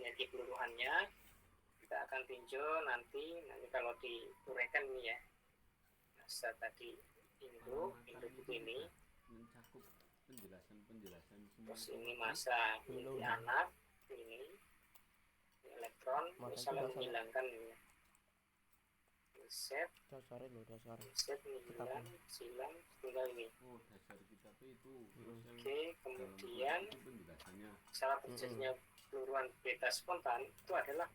energi peluruhannya kita akan tinjau nanti kalau diuraikan ini ya, masa tadi induk ini mencakup penjelasan terus ini masa inti anak, ini elektron, misalnya menghilangkan ini set menghilang, silang, tinggal ini. Dasar kita itu. Oke, kemudian salah terjadinya peluruan beta spontan itu adalah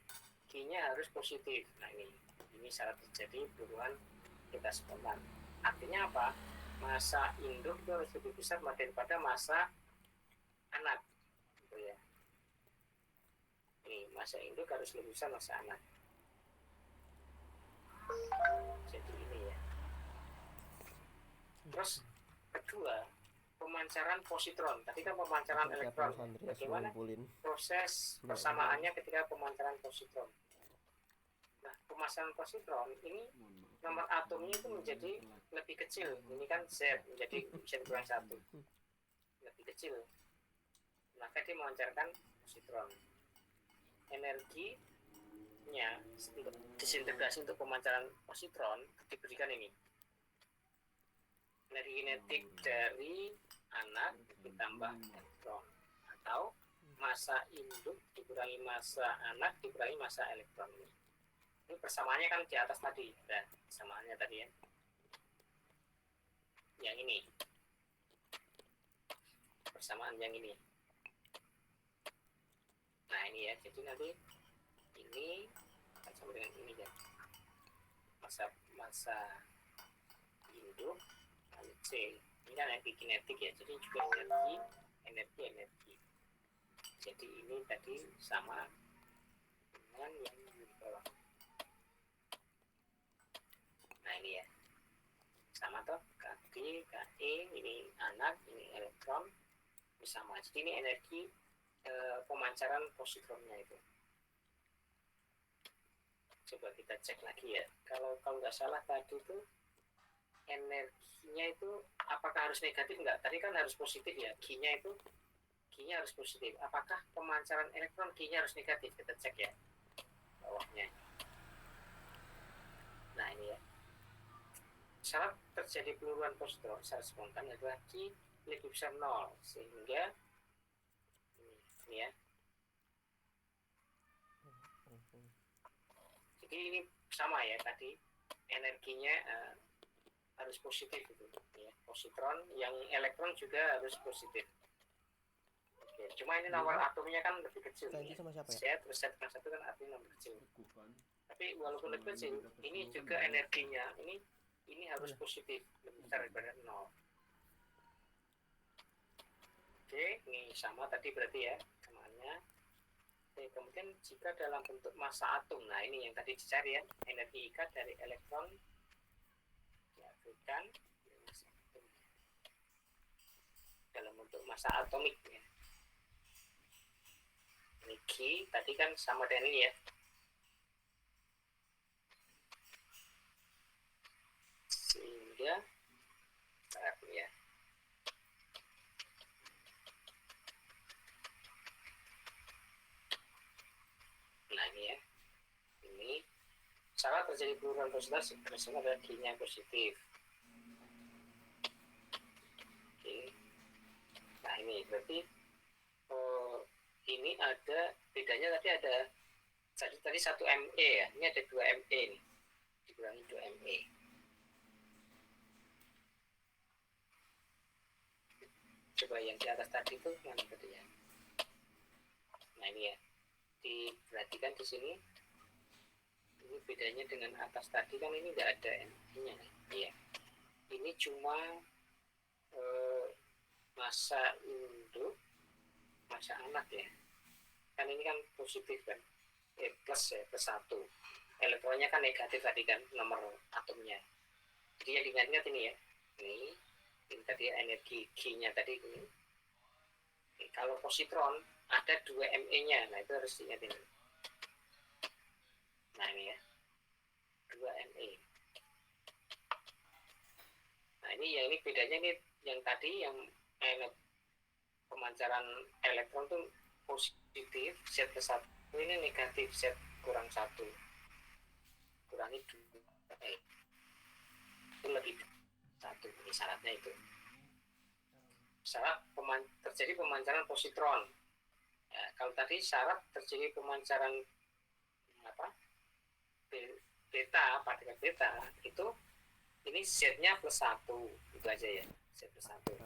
Q-nya harus positif. Nah ini syarat terjadi peluruan beta spontan. Artinya apa? Masa induk itu harus lebih besar daripada masa anak, gitu ya. Ini masa induk harus lebih besar masa anak. Jadi ini ya. Terus kedua, pemancaran positron. Tadi kan pemancaran elektron. Bagaimana proses persamaannya ketika pemancaran positron? Nah, pemancaran positron ini nomor atomnya itu menjadi lebih kecil. Ini kan Z menjadi Z-1. Lebih kecil. Maka dia memancarkan positron. Energinya untuk disintegrasi untuk pemancaran positron diberikan ini. Energi kinetik dari anak ditambah elektron, atau masa induk dikurangi masa anak dikurangi masa elektron ini. Ini persamaannya kan di atas tadi, dan persamaannya tadi ya. Yang ini. Persamaan yang ini. Nah ini ya, jadi nanti ini akan sama dengan ini ya. Masa induk C. Ini kan energi kinetik ya, jadi juga energi. Jadi ini tadi sama dengan yang di bawah. Nah ini ya, sama toh, KD, KE, ini anak, ini elektron, sama. Jadi ini energi pemancaran positronnya itu. Coba kita cek lagi ya. Kalau nggak salah tadi itu energinya itu apakah harus negatif enggak? Tadi kan harus positif ya. Q-nya harus positif. Apakah pemancaran elektron Q-nya harus negatif? Kita cek ya bawahnya. Nah ini ya. Syarat terjadi peluruan positron secara spontan adalah Q lebih besar 0, sehingga ini ya. Jadi ini sama ya tadi energinya harus positif itu ya. Positron, yang elektron juga harus positif. Oke, cuma ini nomor atomnya kan lebih kecil ya. Z terus Z1 kan artinya nomor kecil. Tapi walaupun lebih kecil, ini juga energinya ini harus positif, lebih besar daripada 0. Oke, ini sama tadi berarti ya samaannya. Oke, kemudian jika dalam bentuk massa atom, nah ini yang tadi dicari ya, energi ikat dari elektron diartikan dalam bentuk massa atomik ya. Ini Q tadi kan sama dengan ini ya. Sehingga ya. Nah ini ya. Ini saat terjadi peluruan positif tersebut adalah Q-nya positif. Oke. Nah ini berarti ini ada bedanya, tadi ada tadi 1 ME ya, ini ada 2 ME nih, dikurangi 2 ME. Coba yang di atas tadi itu mana tadi ya? Nah ini ya, diperhatikan di sini. Ini bedanya dengan atas tadi kan ini nggak ada ME-nya ya. Ini cuma masa induk, masa anak ya. Kan ini kan positif kan, plus ya, plus 1. Elektronnya kan negatif tadi kan, nomor atomnya. Jadi yang diingat ini ya, ini tadi energi Q-nya tadi ini. Kalau positron ada 2 ME-nya, nah itu harus diingat ini. Nah ini ya, 2 ME. Nah ini bedanya nih, yang tadi yang pemancaran elektron tuh positif, Z1 ini negatif Z kurang 1 kurangi 2 itu lebih 1. Ini syaratnya itu. Syarat terjadi pemancaran positron. Ya, kalau tadi syarat terjadi pemancaran apa beta, partikel beta itu ini Z-nya plus 1 itu aja ya, Z plus 1.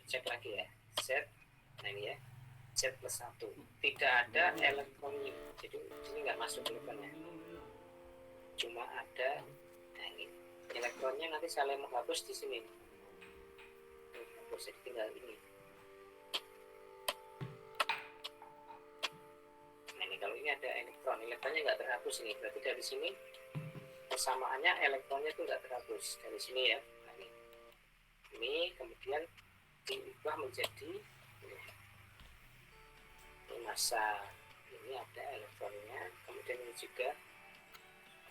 Cek lagi ya, Z, nah ini ya, Z plus 1 tidak ada elektronnya, jadi ini nggak masuk elektronnya, cuma ada, nah ini elektronnya nanti saya menghapus di sini, hapus, jadi tinggal ini. Nah ini kalau ini ada elektronnya nggak terhapus ini, berarti dari sini persamaannya elektronnya itu nggak terhapus dari sini ya. Nah ini kemudian diubah menjadi ini massa, ini ada elektronnya, kemudian ini juga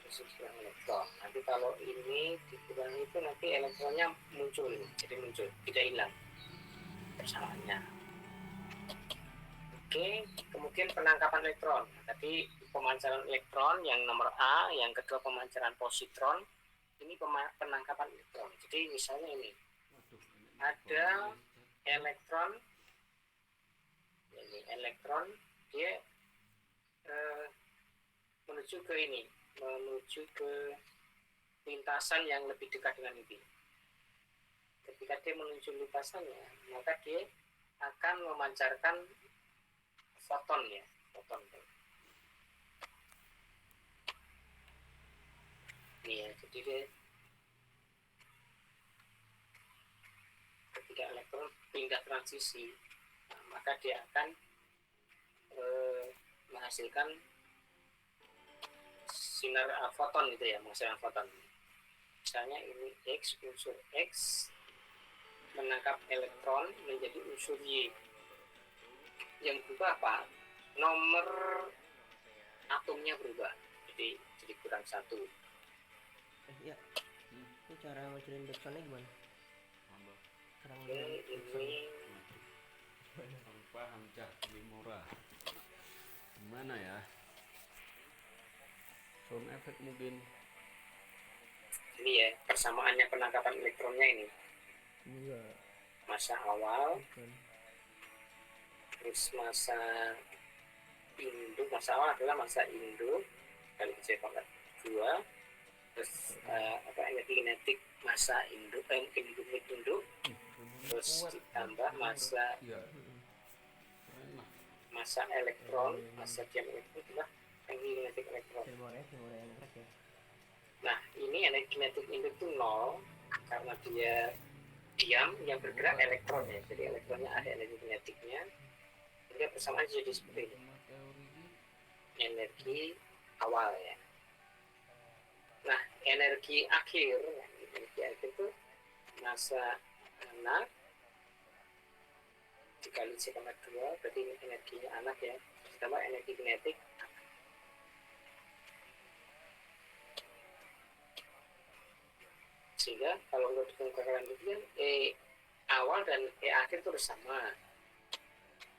harus kurang elektron. Nanti kalau ini dikurangi itu nanti elektronnya muncul ini, jadi muncul, tidak hilang persamaannya. Oke, kemudian penangkapan elektron. Tadi pemancaran elektron yang nomor A, yang kedua pemancaran positron, ini penangkapan elektron. Jadi misalnya ini ada elektron, ini elektron dia menuju ke ini, menuju ke lintasan yang lebih dekat dengan ini. Ketika dia menuju lintasannya, maka dia akan memancarkan foton ya, foton. Ini ya, jadi dia ketika elektron pindah transisi, nah, maka dia akan menghasilkan sinar foton gitu ya, menghasilkan foton. Misalnya ini X, unsur X menangkap elektron menjadi unsur Y. Yang berubah apa? Nomor atomnya berubah, jadi kurang 1. Ya, ini cara ngajarin backsoundnya gimana? Ini paham cah Limora gimana ya, sound effect mungkin ini ya persamaannya penangkapan elektronnya ini. Iya. Massa awal, Bukan. terus massa induk, massa awal adalah massa induk kali C pangkat 2, terus energi kinetik massa induk, induk, terus ditambah massa massa elektron, massa jam elektron itulah energi kinetik elektron. Memori yang enak ya. Nah ini energi kinetik induk itu 0 karena dia diam, yang bergerak elektron ya, jadi elektronnya ada energi kinetiknya, sehingga persamaan jadi seperti ini, energi awal ya. Nah energi akhir itu massa anak dikali C pangkat 2, berarti ini energinya anak ya, ditambah energi kinetik sehingga kalau untuk dikemukakan itu kan E awal dan E akhir itu sama.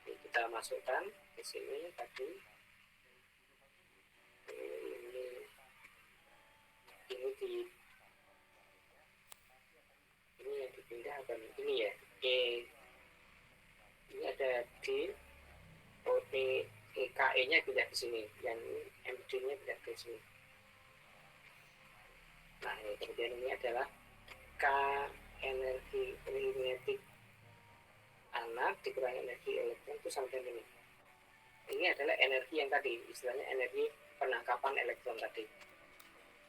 Jadi kita masukkan ke sini tadi ini yang dipindah apa nih? Ini ya E, ini ada D, KE nya pindah ke sini, yang MD nya pindah ke sini. Nah kemudian ini adalah K energi kinetik anak dikurangi energi elektron itu sama dengan ini. Ini adalah energi yang tadi, istilahnya energi penangkapan elektron tadi.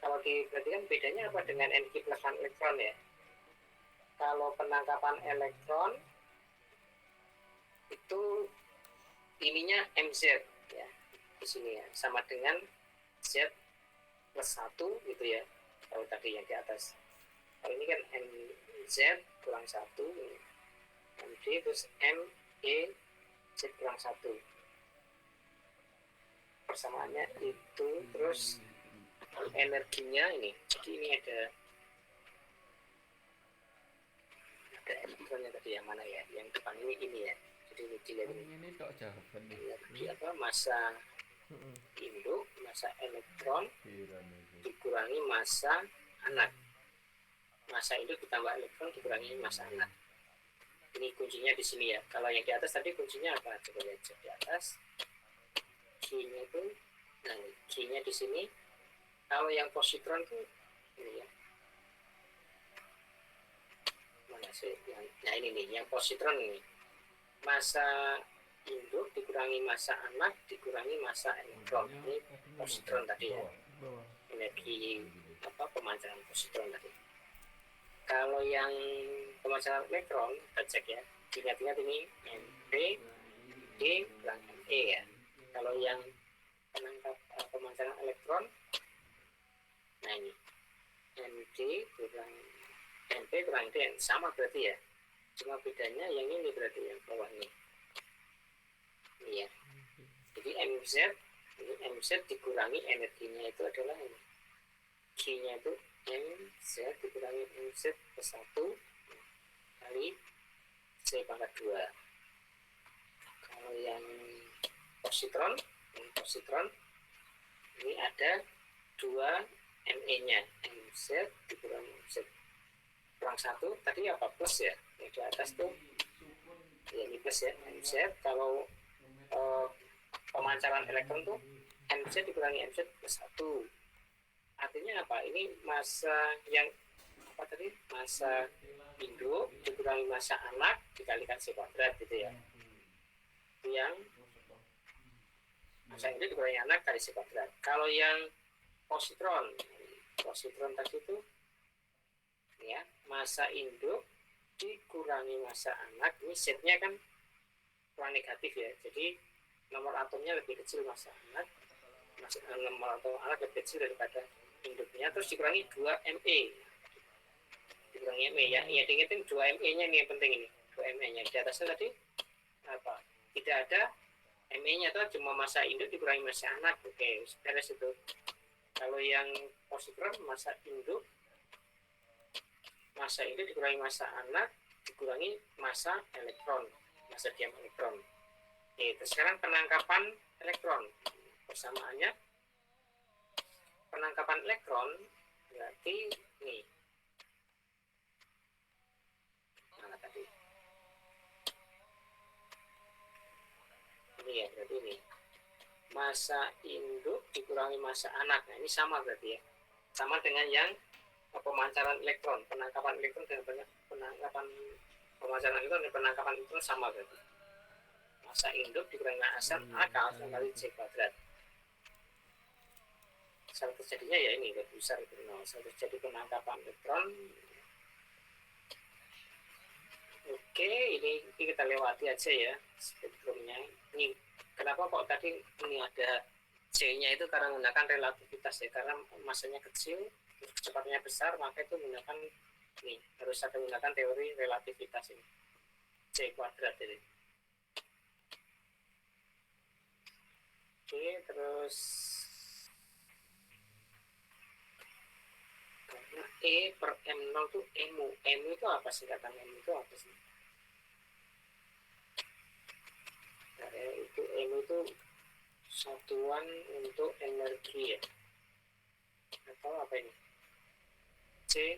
Kalau diperhatikan bedanya apa dengan energi pelepasan elektron ya? Kalau penangkapan elektron itu ininya MZ ya, di sini ya, sama dengan Z plus 1 gitu ya. Kalau tadi yang di atas, kalau ini kan MZ kurang 1, MD terus ME Z kurang 1. Persamaannya itu, terus energinya ini, jadi ini ada elektronnya tadi yang mana ya, yang depan ini ya, dilihat ini tok jawaban nih. energi apa, massa induk, massa elektron dikurangi massa anak. Massa induk ditambah elektron dikurangi massa anak. Ini kuncinya di sini ya. Kalau yang di atas tadi kuncinya apa? Coba lihat di atas. Q-nya itu, nah Q-nya di sini. Kalau yang positron tuh ini ya. Mana sih? Nah ini nih, yang positron ini. Massa induk dikurangi massa anak dikurangi massa elektron. Ini positron tadi ya. Energi apa, pemancaran positron tadi. Kalau yang pemancaran elektron, kita cek ya. Ingat-ingat ini MP D kurang ME ya. Kalau yang penangkap pemancaran elektron, nah ini MD kurang MP kurang D, sama berarti ya. Cuma bedanya yang ini berarti yang bawah ini. Ini ya. Jadi MZ, ini MZ dikurangi energinya itu adalah ini. Q-nya itu MZ dikurangi MZ ke 1 kali C pangkat 2. Kalau yang positron ini ada 2 ME-nya, MZ dikurangi MZ kurang 1, tadi apa, plus ya, yang di atas tuh ya ini plus ya, MZ. Kalau pemancaran elektron tuh MZ dikurangi MZ plus 1, artinya apa, ini massa yang apa tadi, massa induk dikurangi massa anak dikalikan C kuadrat gitu ya. Yang massa induk dikurangi anak kali C kuadrat. Kalau yang positron tadi itu ya, massa induk dikurangi massa anak, ini setnya kan kurang negatif ya, jadi nomor atomnya lebih kecil massa anak, nomor atom anak lebih kecil daripada induknya, terus dikurangi 2 ME, dikurangi ME ya, diingetin 2 ME nya ini yang penting, ini 2 ME nya di atasnya tadi apa, tidak ada ME nya, itu cuma massa induk dikurangi massa anak. Oke, beres itu. Kalau yang positron massa induk dikurangi massa anak dikurangi massa elektron, massa diam elektron. Oke, terus sekarang penangkapan elektron, persamaannya penangkapan elektron berarti nih, mana tadi ini ya, berarti ini massa induk dikurangi massa anak. Nah ini sama berarti ya, sama dengan yang pemancaran elektron, penangkapan elektron dengan penangkapan pemancaran elektron dan penangkapan elektron sama berarti. Massa induk dikurangi massa anak kali C kuadrat. Saat terjadinya ya ini lebih besar itu. Nah, saat terjadi penangkapan elektron. Oke, ini kita lewati aja ya spektrumnya. Ini kenapa kok tadi ini ada C-nya itu, karena menggunakan relativitas ya, karena masanya kecil, kecepatannya besar, maka itu menggunakan ini, harus ada menggunakan teori relativitas ini, C kuadrat ini. Oke, terus karena E per M0 itu EMU. EMU itu apa sih, kata EMU itu apa sih? Nah, itu EMU itu satuan untuk energi ya, atau apa ini, C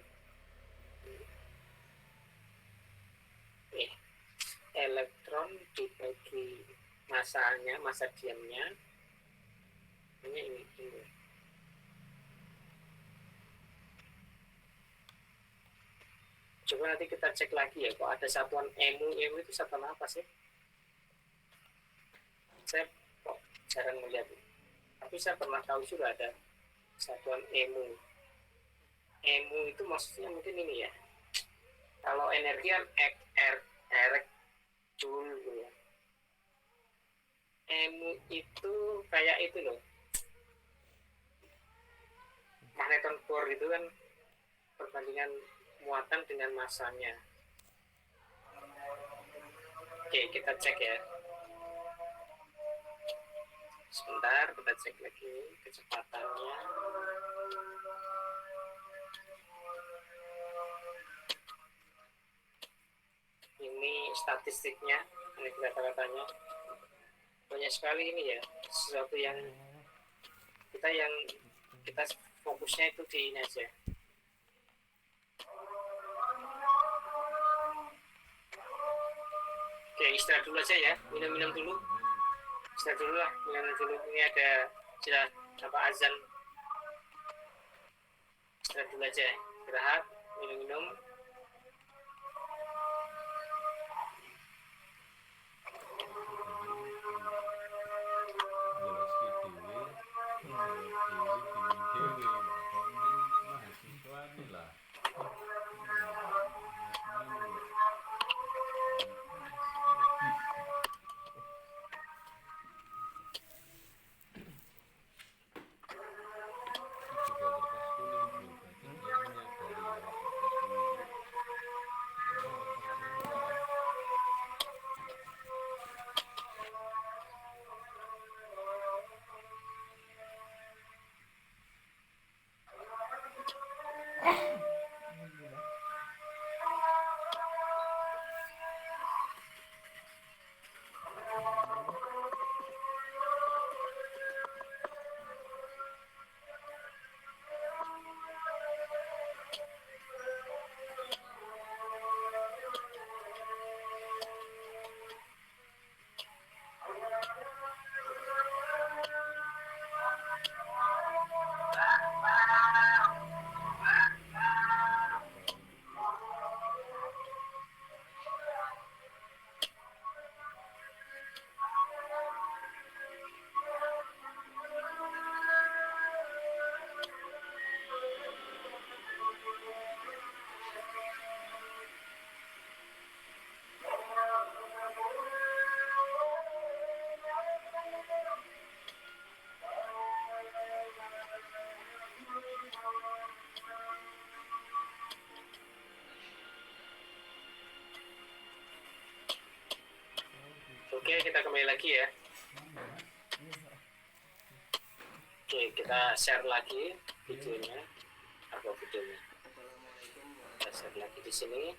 elektron dibagi massanya, massa diamnya, ini. Coba nanti kita cek lagi ya, kok ada satuan EMU itu satuan apa sih? Saya kok jarang melihat, tapi saya pernah tahu juga ada satuan EMU. EMU itu maksudnya mungkin ini ya, kalau energi kan joule gitu ya. EMU itu kayak itu loh, magneton core itu kan perbandingan muatan dengan massanya. Oke, kita cek ya. Sebentar, kita cek lagi kecepatannya. Ini statistiknya ini kata-katanya banyak sekali ini ya, sesuatu yang kita fokusnya itu di ini aja. Oke, istirahat dulu aja ya, minum-minum dulu, istirahat dulu lah, minum dulu. Ini ada sudah azan, istirahat dulu aja, istirahat, minum-minum. Oke, kita kembali lagi ya. Oke, kita share lagi videonya. Kita share lagi di sini.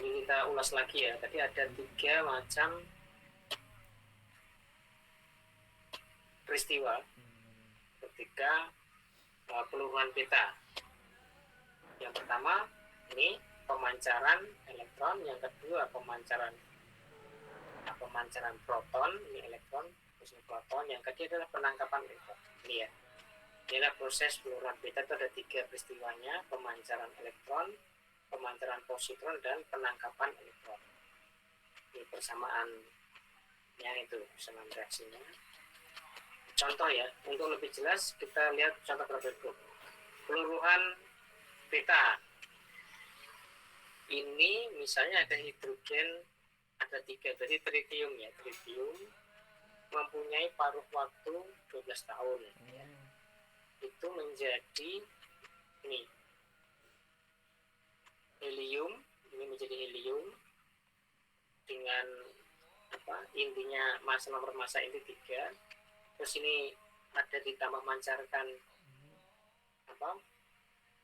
Ini kita ulas lagi ya. Tadi ada 3 macam peristiwa ketika peluruhan peta. Yang pertama ini pemancaran elektron, yang kedua pemancaran proton, ini elektron, terus ini proton, yang ketiga adalah penangkapan elektron. Ini ya, inilah proses peluruhan peta. Itu ada 3 peristiwanya: pemancaran elektron, pemancaran positron, dan penangkapan elektron. Ini persamaannya, itu persamaan reaksinya. Contoh ya, untuk lebih jelas kita lihat contoh berikut. Peluruhan peta. Ini misalnya ada hidrogen, ada 3, berarti tritium ya. Tritium mempunyai paruh waktu 12 tahun ya. Itu menjadi ini helium, ini menjadi helium dengan intinya nomor massa inti 3. Terus ini ada ditambah mancarkan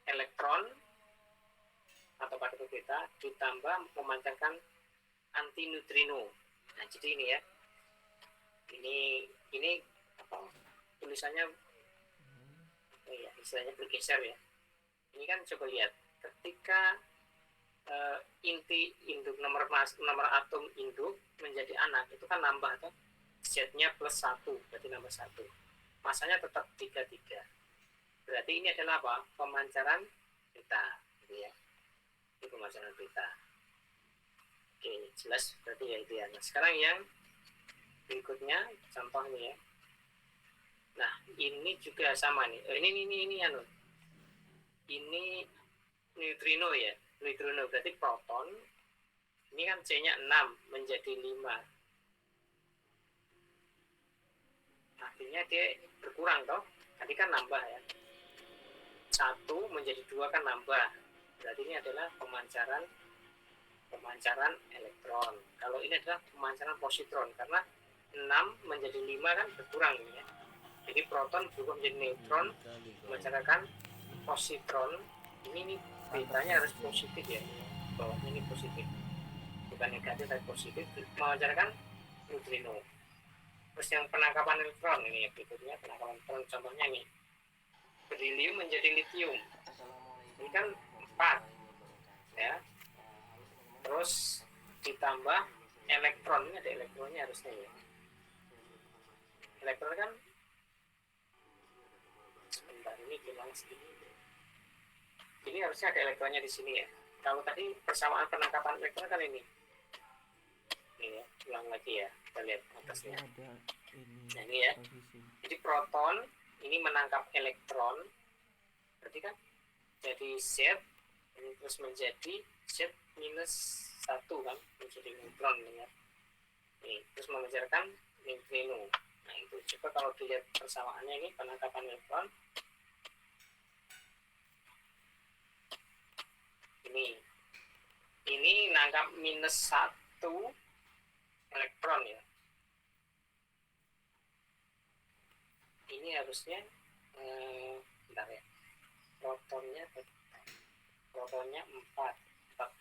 elektron atau partikel beta, ditambah memancarkan antineutrino. Nah, jadi ini ya, ini tulisannya istilahnya bergeser ya. Ini kan coba lihat, ketika inti induk nomor atom induk menjadi anak, itu kan nambah tuh, Z-nya plus 1, berarti nambah 1. Masanya tetap 33. Berarti ini adalah apa? Pemancaran beta, gitu ya. Ini pemancaran beta. Oke, jelas berarti ya itu ya. Nah, sekarang yang berikutnya contoh ini ya. Nah, ini juga sama nih. Ini neutrino ya. Neutrino berarti proton. Ini kan C-nya 6 menjadi 5. Artinya dia berkurang toh. Tadi kan nambah ya. 1 menjadi 2 kan nambah. Berarti ini adalah pemancaran elektron. Kalau ini adalah pemancaran positron, karena 6 menjadi 5 kan berkurang ini ya. Jadi proton berubah menjadi neutron, memancarkan positron. Ini betanya harus positif ya. bawahnya ini positif, bukan negatif tapi positif, memancarkan neutrino. Terus yang penangkapan elektron ini ya, berikutnya penangkapan elektron, contohnya ini berilium menjadi litium, ini kan 4 ya, terus ditambah elektron, ini ada elektronnya harusnya ya, elektron kan sebentar, ini hilang sedikit, ini harusnya ada elektronnya di sini ya. Kalau tadi persamaan penangkapan elektron kan ini ya, ulang lagi ya, kita lihat atasnya. Nah ini ya, jadi proton ini menangkap elektron, berarti kan jadi Z, ini terus menjadi Z minus 1 kan, menjadi neutron ya. Ini terus mengejarkan neutrino. Nah itu coba kalau dilihat persamaannya ini penangkapan elektron, ini nangkap minus 1 elektron ya. Ini harusnya bentar ya, protonnya 4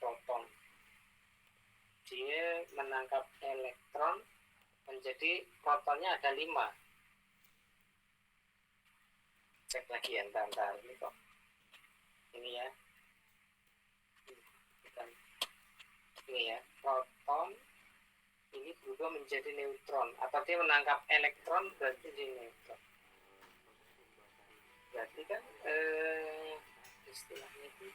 proton, dia menangkap elektron, menjadi protonnya ada 5. Cek lagi ya, bentar ini kok ini ya, bukan ini ya, proton ini berubah menjadi neutron, atau dia menangkap elektron berarti jadi neutron. Berarti kan istilahnya itu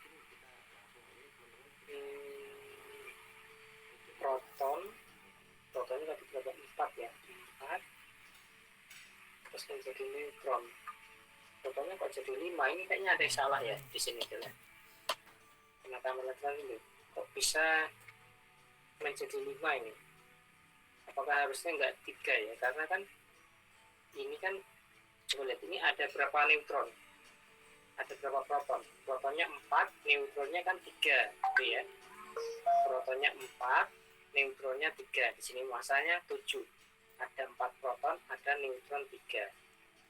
protonnya tadi berapa, 4 ya, 4 terus menjadi neutron, protonnya kok jadi 5, ini kayaknya ada yang salah ya di sini ya. Kenapa elektron ini kok bisa menjadi 5 ini, apakah harusnya enggak 3 ya, karena kan ini kan coba lihat, ini ada berapa neutron, ada berapa proton, protonnya 4, neutronnya kan 3 gitu ya, protonnya 4, neutronnya 3, di sini masanya 7, ada 4 proton, ada neutron 3.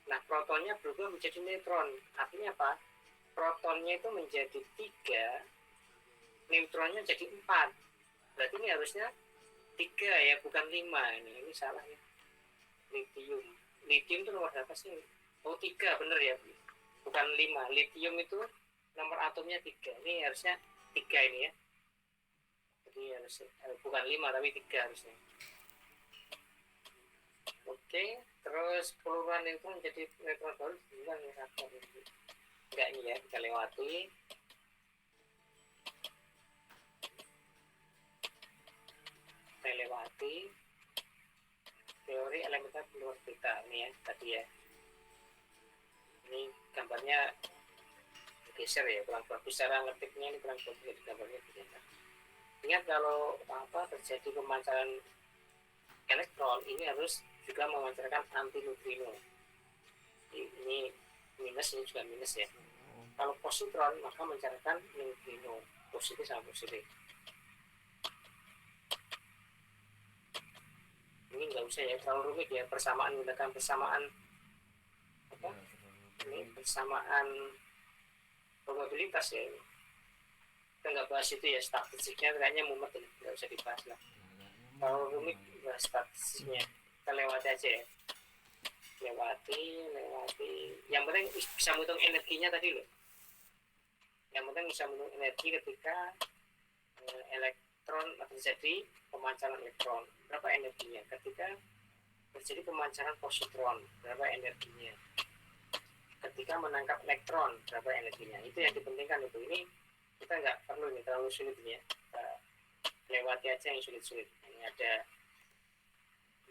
Nah protonnya berubah menjadi neutron, artinya apa, protonnya itu menjadi 3, neutronnya jadi 4, berarti ini harusnya 3 ya, bukan 5, ini salah ya. Lithium itu nomor berapa sih? Oh 3, bener ya, bukan 5. Lithium itu nomor atomnya 3, ini harusnya 3 ini ya, jadi harusnya bukan 5 tapi 3 harusnya. Oke, terus peluruhan neutron jadi neutron baru bilang enggak ini ya, kita lewati. Teori elementar peluruhan beta ini ya tadi ya, ini gambarnya geser ya, kurang bagus cara ngetiknya, ini kurang bagus jadi gambarnya begini. Ingat kalau terjadi pemancaran elektron, ini harus juga memancarkan anti neutrino, ini minus, ini juga minus ya. Kalau positron maka memancarkan neutrino, positif sama positif. Ini nggak usah ya, terlalu rumit ya, persamaan, menggunakan persamaan apa ini, persamaan probabilitas ya, kita nggak bahas itu ya, statistiknya kayaknya mumet ini, nggak usah dibahas lah, terlalu rumit bahas statistiknya, kita lewati aja ya, lewati, yang penting bisa menghitung energinya tadi loh, yang penting bisa menghitung energi ketika elektron terjadi pemancaran elektron, berapa energinya, ketika terjadi pemancaran positron, berapa energinya, ketika menangkap elektron, berapa energinya, itu yang dipentingkan itu. Ini kita nggak perlu nih terlalu sulit ya, kita lewati aja yang sulit-sulit. Ini ada,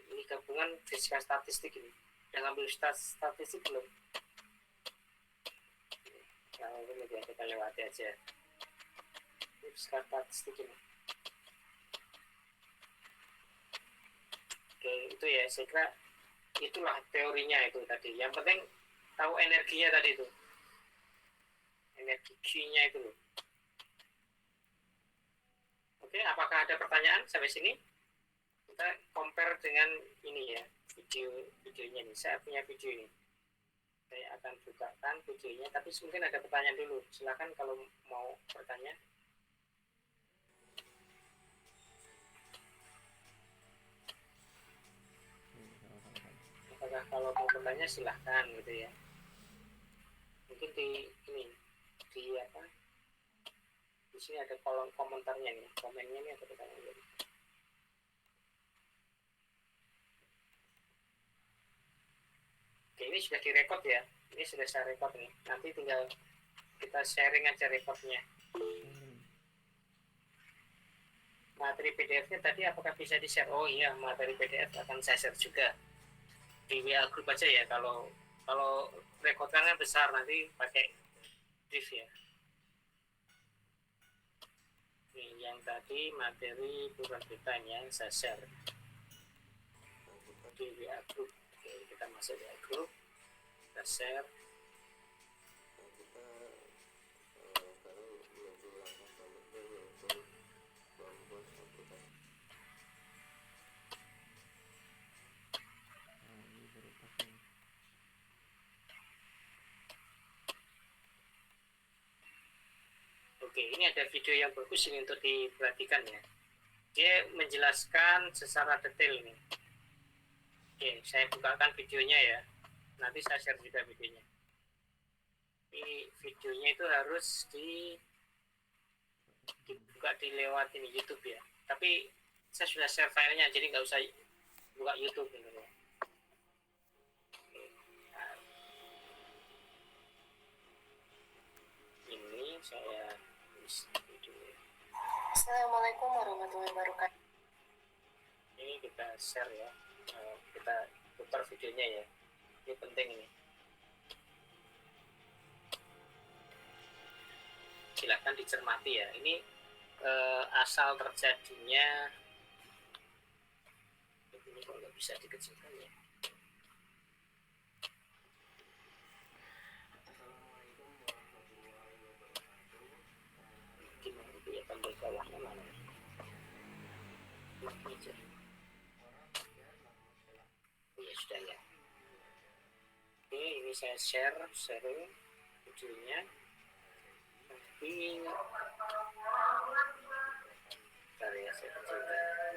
ini gabungan fisika statistik, ini udah ngambil statistik belum? Nah ini ya, kita lewati aja fisika statistik ini. Oke, itu ya, saya kira itulah teorinya itu tadi. Yang penting tahu energinya tadi itu, energi Q-nya itu loh. Oke, apakah ada pertanyaan sampai sini? Kita compare dengan ini ya, videonya nih. Saya punya video ini, saya akan bukakan videonya, tapi mungkin ada pertanyaan dulu. Silakan kalau mau bertanya. kalau mau bertanya silahkan gitu ya. Mungkin di apa, di sini ada kolom komentarnya nih, komennya nih ada pertanyaan. Oke, ini sudah direkod ya, ini sudah saya record nih, nanti tinggal kita sharing aja recordnya. Materi PDF-nya tadi apakah bisa di-share? Oh iya, materi PDF akan saya share juga di WA group aja ya. Kalau rekordannya besar nanti pakai drive ya. Ini yang tadi materi bukan kita yang saya share di WA group. Oke, kita masuk WA group, kita share. Oke, ini ada video yang bagus ini untuk diperhatikan ya. Dia menjelaskan secara detail nih. Oke, saya bukakan videonya ya. Nanti saya share juga videonya. Ini videonya itu harus dibuka lewat ini YouTube ya. Tapi saya sudah share filenya, jadi nggak usah buka YouTube gitu ya. Ini saya tulis video. Assalamualaikum warahmatullahi wabarakatuh. Ini kita share ya, kita putar videonya ya, ini penting ini. Silahkan dicermati ya, ini asal terjadinya, ini kok nggak bisa dikecilkan ya. Gimana itu ya, tombol bawahnya mana ya? Aja. Ya sudah ya. Ini saya share videonya. Tapi bentar ya, saya kecilkan.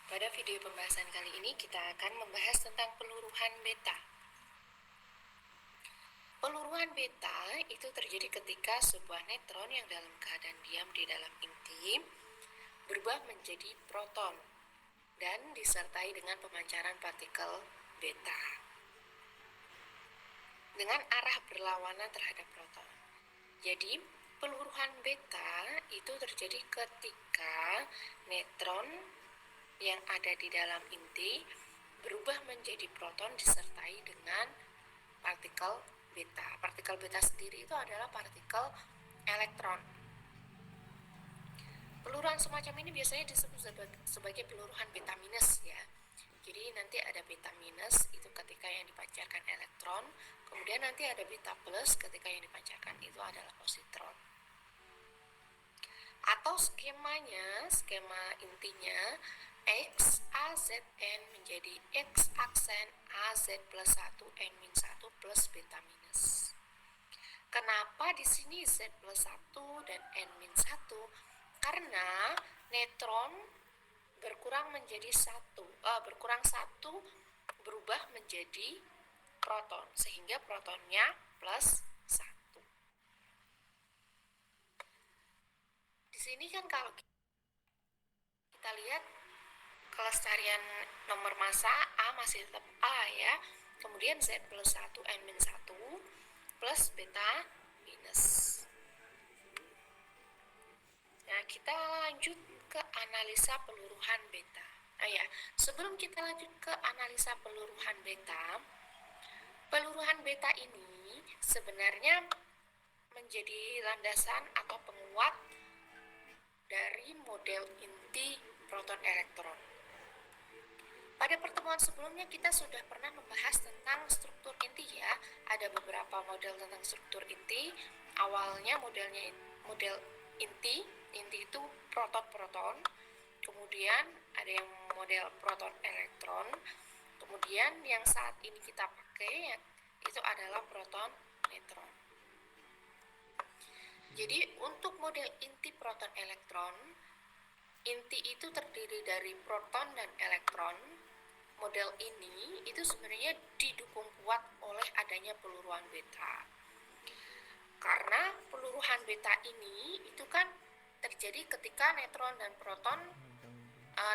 Pada video pembahasan kali ini kita akan membahas tentang peluruhan beta. Peluruhan beta itu terjadi ketika sebuah neutron yang dalam keadaan diam di dalam inti berubah menjadi proton dan disertai dengan pemancaran partikel beta dengan arah berlawanan terhadap proton. Jadi, peluruhan beta itu terjadi ketika neutron yang ada di dalam inti berubah menjadi proton disertai dengan partikel beta. Partikel beta sendiri itu adalah partikel elektron. Peluruhan semacam ini biasanya disebut sebagai peluruhan beta minus ya. Jadi nanti ada beta minus itu ketika yang dipancarkan elektron, kemudian nanti ada beta plus ketika yang dipancarkan itu adalah positron. Atau skema intinya X, A, Z, N menjadi X aksen A, Z plus 1, N min 1 plus beta minus. Kenapa di sini Z plus 1 dan N min 1? Karena neutron berkurang menjadi berkurang 1 berubah menjadi proton, sehingga protonnya plus 1. Di sini kan kalau kita lihat kelestarian nomor massa A masih tetap A ya. Kemudian Z plus 1 N min 1 plus beta minus. Nah, kita lanjut ke analisa peluruhan beta. Sebelum kita lanjut ke analisa peluruhan beta ini sebenarnya menjadi landasan atau penguat dari model inti proton elektron. Pada pertemuan sebelumnya kita sudah pernah membahas tentang struktur inti ya. Ada beberapa model tentang struktur inti. Awalnya model inti itu proton-proton. Kemudian ada yang model proton elektron. Kemudian yang saat ini kita pakai itu adalah proton neutron. Jadi untuk model inti proton elektron, inti itu terdiri dari proton dan elektron. Model ini itu sebenarnya didukung kuat oleh adanya peluruhan beta. Karena peluruhan beta ini itu kan terjadi ketika neutron dan proton,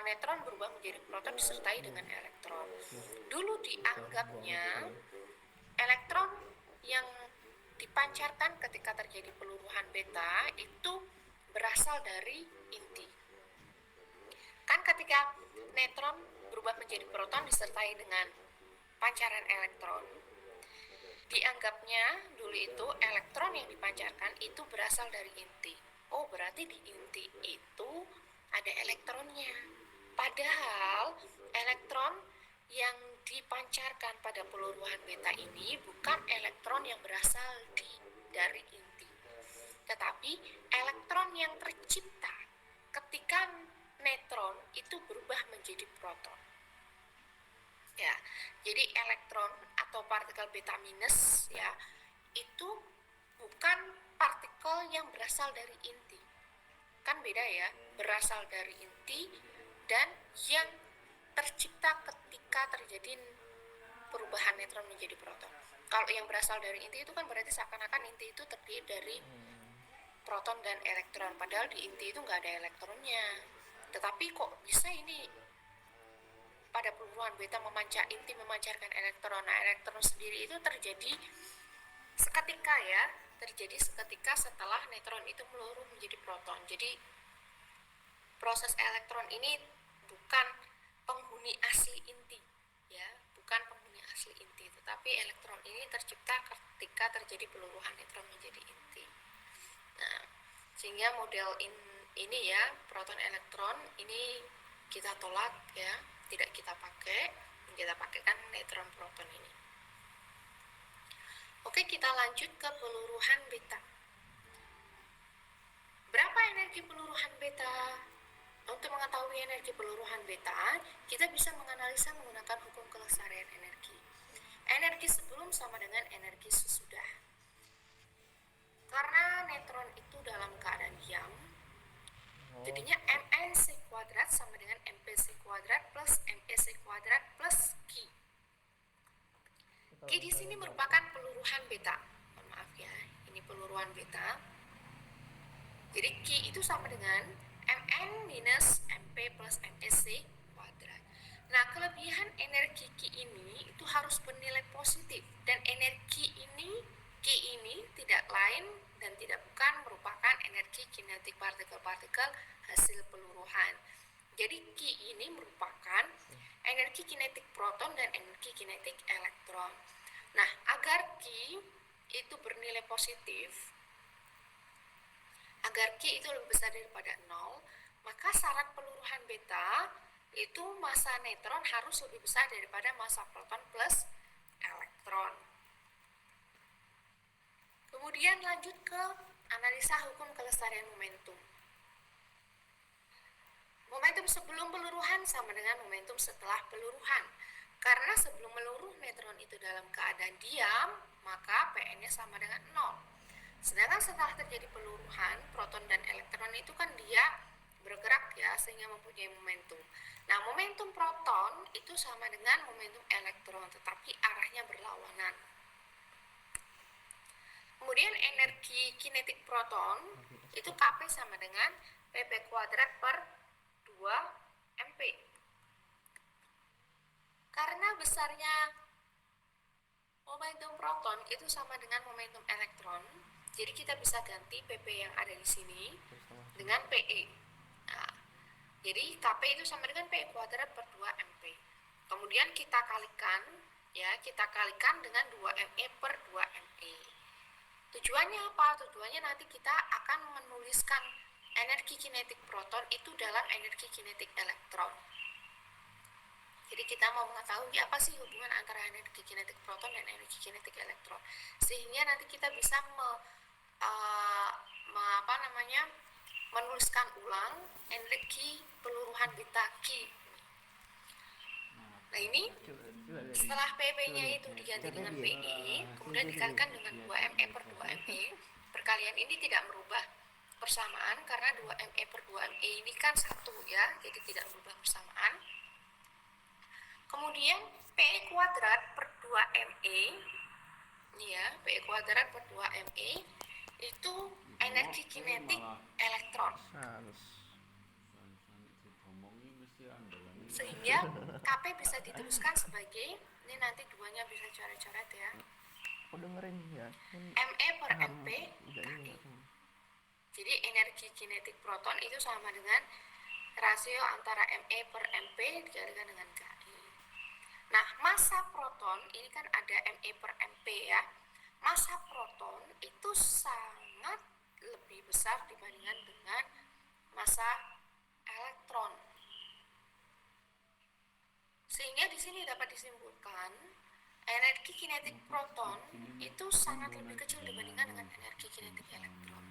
neutron berubah menjadi proton disertai dengan elektron. Dulu dianggapnya elektron yang dipancarkan ketika terjadi peluruhan beta itu berasal dari inti. Kan ketika neutron berubah menjadi proton disertai dengan pancaran elektron, dianggapnya dulu itu elektron yang dipancarkan itu berasal dari inti. Oh, berarti di inti itu ada elektronnya. Padahal elektron yang dipancarkan pada peluruhan beta ini bukan elektron yang berasal dari inti, tetapi elektron yang tercipta ketika neutron itu berubah menjadi proton. Ya, jadi elektron atau partikel beta minus ya itu bukan partikel yang berasal dari inti. Kan beda ya, berasal dari inti dan yang tercipta ketika terjadi perubahan neutron menjadi proton. Kalau yang berasal dari inti itu kan berarti seakan-akan inti itu terdiri dari proton dan elektron, padahal di inti itu nggak ada elektronnya. Tetapi kok bisa ini pada peluruhan beta inti memancarkan elektron. Nah, elektron sendiri itu terjadi seketika ya, terjadi seketika setelah neutron itu meluruh menjadi proton. Jadi proses elektron ini bukan penghuni asli inti ya, bukan penghuni asli inti, tetapi elektron ini tercipta ketika terjadi peluruhan neutron menjadi inti. Nah, sehingga model ini ya, proton elektron ini kita tolak ya, tidak kita pakai. Yang kita pakai kan neutron proton ini. Oke, kita lanjut ke peluruhan beta. Berapa energi peluruhan beta? Untuk mengetahui energi peluruhan beta, kita bisa menganalisa menggunakan hukum kelestarian energi. Energi sebelum sama dengan energi sesudah. Karena neutron itu dalam keadaan diam, jadinya mnc kuadrat sama dengan mpc kuadrat plus mec kuadrat plus Q. Q di sini merupakan peluruhan beta. Mohon maaf ya, ini peluruhan beta. Jadi Q itu sama dengan Mn minus Mp plus Msc kuadrat. Nah, kelebihan energi Q ini itu harus bernilai positif, dan energi ini Q ini tidak lain dan tidak bukan merupakan energi kinetik partikel-partikel hasil peluruhan. Jadi Q ini merupakan energi kinetik proton dan energi kinetik elektron. Nah, agar Q itu bernilai positif, agar Q itu lebih besar daripada 0, maka syarat peluruhan beta itu massa neutron harus lebih besar daripada massa proton plus elektron. Kemudian lanjut ke analisa hukum kelestarian momentum. Momentum sebelum peluruhan sama dengan momentum setelah peluruhan. Karena sebelum meluruh neutron itu dalam keadaan diam, maka Pn-nya sama dengan 0. Sedangkan setelah terjadi peluruhan, proton dan elektron itu kan dia bergerak ya, sehingga mempunyai momentum. Nah, momentum proton itu sama dengan momentum elektron, tetapi arahnya berlawanan. Kemudian energi kinetik proton itu Kp sama dengan Pp kuadrat per 2 Mp. Karena besarnya momentum proton itu sama dengan momentum elektron, jadi kita bisa ganti Pp yang ada di sini dengan Pe. Nah, jadi Kp itu sama dengan P kuadrat per 2 Mp. Kemudian kita kalikan ya, kita kalikan dengan 2 Me per 2 Me. Tujuannya apa? Tujuannya nanti kita akan menuliskan energi kinetik proton itu dalam energi kinetik elektron. Jadi kita mau mengetahui apa sih hubungan antara energi kinetik proton dan energi kinetik elektron, sehingga nanti kita bisa menuliskan ulang energi peluruhan beta Q. Nah ini setelah PP-nya itu diganti dengan PE, kemudian dikalikan dengan 2ME per 2ME, perkalian ini tidak merubah persamaan karena 2ME per 2ME ini kan satu ya, jadi tidak merubah persamaan. Kemudian PE kuadrat per 2ME, ini ya, PE kuadrat per 2ME itu energi kinetik elektron. Sehingga KP bisa dituliskan sebagai, ini nanti duanya bisa coret-coret ya, Aku dengerin ya. ME per MP KI. Jadi energi kinetik proton itu sama dengan rasio antara ME per MP dikalikan dengan KI. Nah, massa proton ini kan ada ME per MP ya. Massa proton itu sangat lebih besar dibandingkan dengan massa elektron. Sehingga di sini dapat disimpulkan energi kinetik proton itu sangat lebih kecil dibandingkan dengan energi kinetik elektron.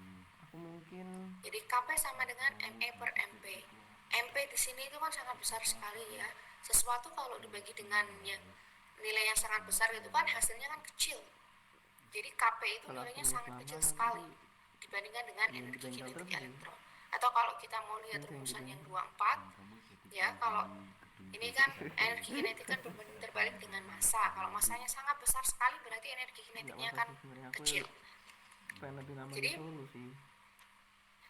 Aku mungkin Jadi KP sama dengan ME per MP. MP di sini itu kan sangat besar sekali ya. Sesuatu kalau dibagi dengan nilai yang sangat besar itu kan hasilnya kan kecil. Jadi KP itu nilainya sangat kecil sekali dibandingkan dengan energi kinetik elektron. Atau kalau kita mau lihat rumusan yang 24 ya, kalau ini kan energi kinetik kan berbanding terbalik dengan massa. Kalau massanya sangat besar sekali berarti energi kinetiknya kan kecil. pengen lebih lama Jadi, dulu sih.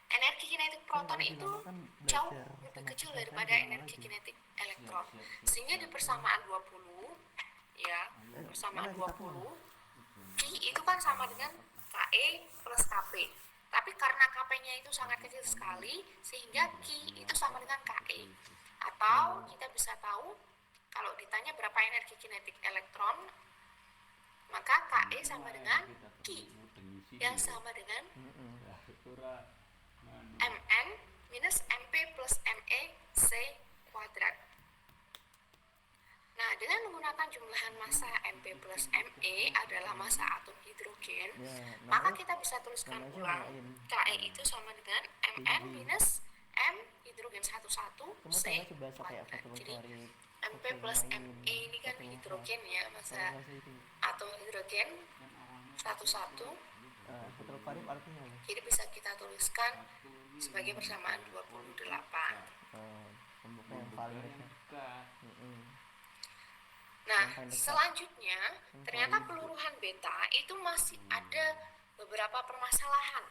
Energi kinetik proton lebih itu lama kan jauh belajar lebih sama kecil kita daripada gimana energi lagi. kinetik elektron. Sehingga di persamaan 20 ya, persamaan 20 Q itu kan sama dengan KE plus KP. Tapi karena KP-nya itu sangat kecil sekali sehingga Q itu sama dengan KE. Atau kita bisa tahu kalau ditanya berapa energi kinetik elektron, maka KE sama dengan Q yang sama dengan Mn minus Mp plus Me C kuadrat. Nah, dengan menggunakan jumlahan massa Mp plus Me adalah massa atom hidrogen, Ya, maka kita bisa tuliskan namanya ulang Ke itu sama dengan Mn minus M hidrogen 11 kamu C tanya coba kayak kuadrat. foto Jadi cari Mp plus Me ini kan hidrogen ya, massa itu. atom hidrogen 11. Foto Farid artinya apa? Jadi bisa kita tuliskan sebagai persamaan 28. Pembuka yang paling Nah, selanjutnya ternyata peluruhan beta itu masih ada beberapa permasalahan.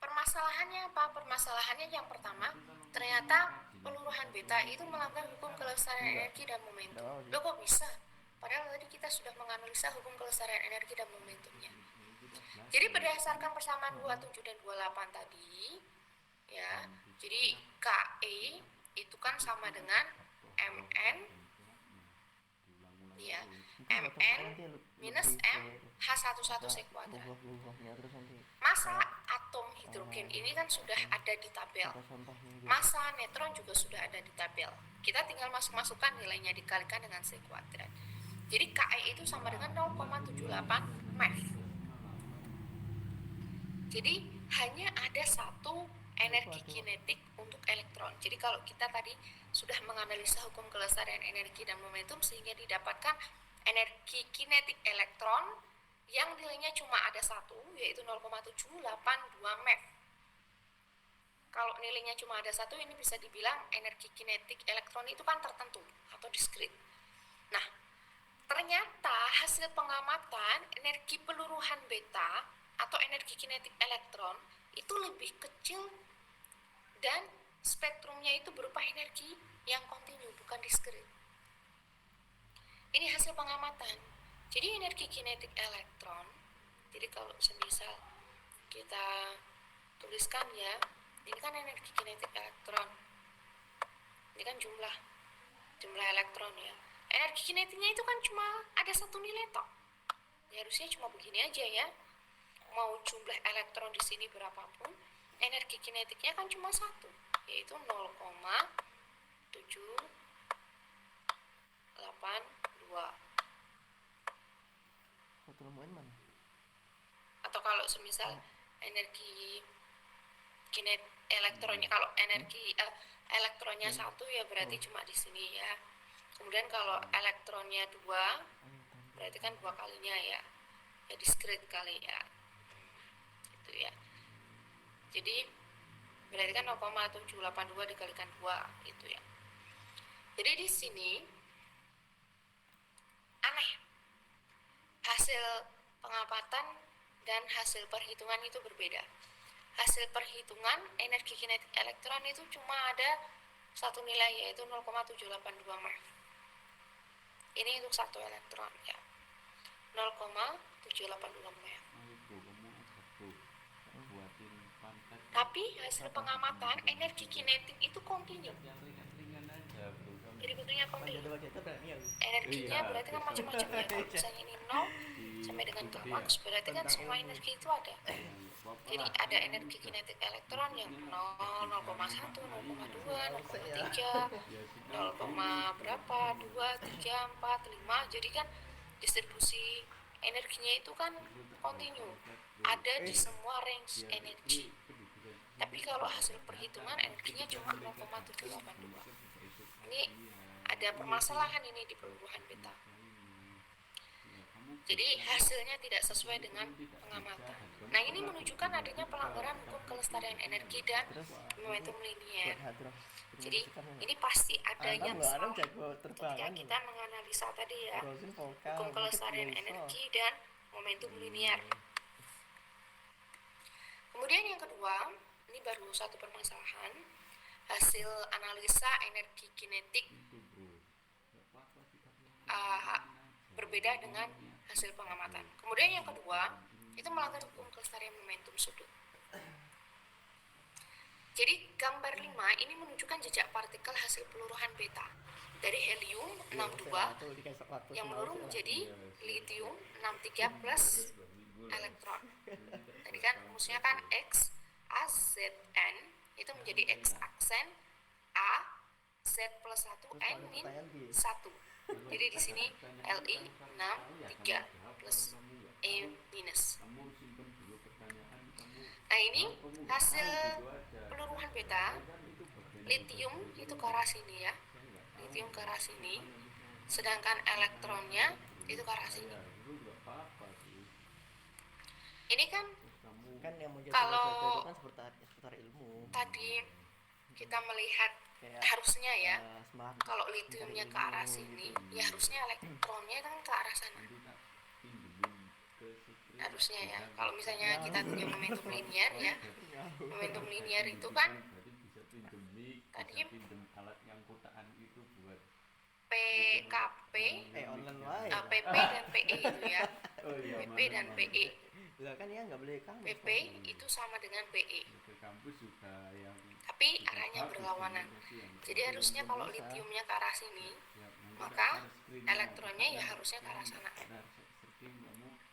Permasalahannya apa? Permasalahannya yang pertama, ternyata peluruhan beta itu melanggar hukum kelestarian energi dan momentum. Loh kok bisa? Padahal tadi kita sudah menganalisa hukum kelestarian energi dan momentumnya. Jadi berdasarkan persamaan 27 dan 28 tadi, ya, jadi KE itu kan sama dengan Mn, ya, Mn minus M H11 C kuadrat. Massa atom hidrogen ini kan sudah ada di tabel. Massa neutron juga sudah ada di tabel. Kita tinggal masukkan nilainya dikalikan dengan C kuadrat. Jadi KE itu sama dengan 0,78 MeV. Jadi hanya ada satu energi kinetik untuk elektron. Jadi kalau kita tadi sudah menganalisa hukum kelestarian energi dan momentum sehingga didapatkan energi kinetik elektron yang nilainya cuma ada satu, yaitu 0,782 MeV. Kalau nilainya cuma ada satu, ini bisa dibilang energi kinetik elektron itu kan tertentu atau diskrit. Nah, ternyata hasil pengamatan energi peluruhan beta atau energi kinetik elektron itu lebih kecil dan spektrumnya itu berupa energi yang kontinu, bukan diskrit. Ini hasil pengamatan. Jadi energi kinetik elektron, jadi kalau semisal kita tuliskan ya, ini kan energi kinetik elektron, ini kan jumlah elektron ya. Energi kinetiknya itu kan cuma ada satu nilai toh. Ya harusnya cuma begini aja ya. Mau mau jumlah elektron di sini berapapun, energi kinetiknya kan cuma satu, yaitu 0,782. Satu nemuin mana? Atau kalau semisal energi elektronnya, kalau energi elektronnya satu ya berarti cuma di sini ya. Kemudian kalau elektronnya 2 berarti kan 2 kalinya ya diskret kali ya, gitu ya. Jadi berarti kan 0,782 dikalikan 2 gitu ya. Jadi di sini aneh, hasil pengamatan dan hasil perhitungan itu berbeda. Hasil perhitungan energi kinetik elektron itu cuma ada satu nilai, yaitu 0,782 mol. Ini untuk satu elektron ya, 0,782 mol. Tapi hasil pengamatan energi kinetik itu kontinu. Jadi bentuknya kontinu. Energinya berarti kan macam-macam ya. Kalau misalnya ini 0 sampai dengan ke max, berarti kan semua energi itu ada. Jadi ada energi kinetik elektron yang 0, 0,1, 0,2, 0,3, 0, berapa, 2, 3, 4, 5. Jadi kan distribusi energinya itu kan kontinu, ada di semua range energi. Tapi kalau hasil perhitungan energinya cuma 0,782. Ini ada permasalahan ini di penuruhan beta. Jadi hasilnya tidak sesuai dengan pengamatan. Nah, ini menunjukkan adanya pelanggaran hukum kelestarian energi dan momentum linier. Jadi ini pasti ada yang salah ketika kita menganalisa tadi ya, hukum kelestarian energi dan momentum linier. Kemudian yang kedua, ini baru satu permasalahan, hasil analisa energi kinetik berbeda dengan hasil pengamatan. Kemudian yang kedua, itu melanggar hukum kelestarian momentum sudut. Jadi gambar 5 ini menunjukkan jejak partikel hasil peluruhan beta dari helium 62 yang menurun menjadi lithium 63 plus elektron. Tadi kan rumusnya kan X A Z N itu menjadi X aksen A Z plus 1 N min 1. Jadi di sini Li 63 plus E minus. Nah, ini hasil peluruhan beta, lithium itu ke arah sini ya, lithium ke arah sini, sedangkan elektronnya itu ke arah sini. Ini kan yang kalau kan seputar ilmu. tadi kita melihat Kayak, harusnya ya, semangat kalau lithiumnya ke arah sini, ya harusnya elektronnya kan ke arah sana. Harusnya ya, kalau misalnya kita punya momentum linier ya, momentum linier itu kan tadi PKP, PP dan PE itu ya, PP dan PE. Lah kan ya nggak boleh kamu. PP itu sama dengan PE, tapi arahnya berlawanan. Jadi harusnya kalau lithiumnya ke arah sini, maka elektronnya ya harusnya ke arah sana.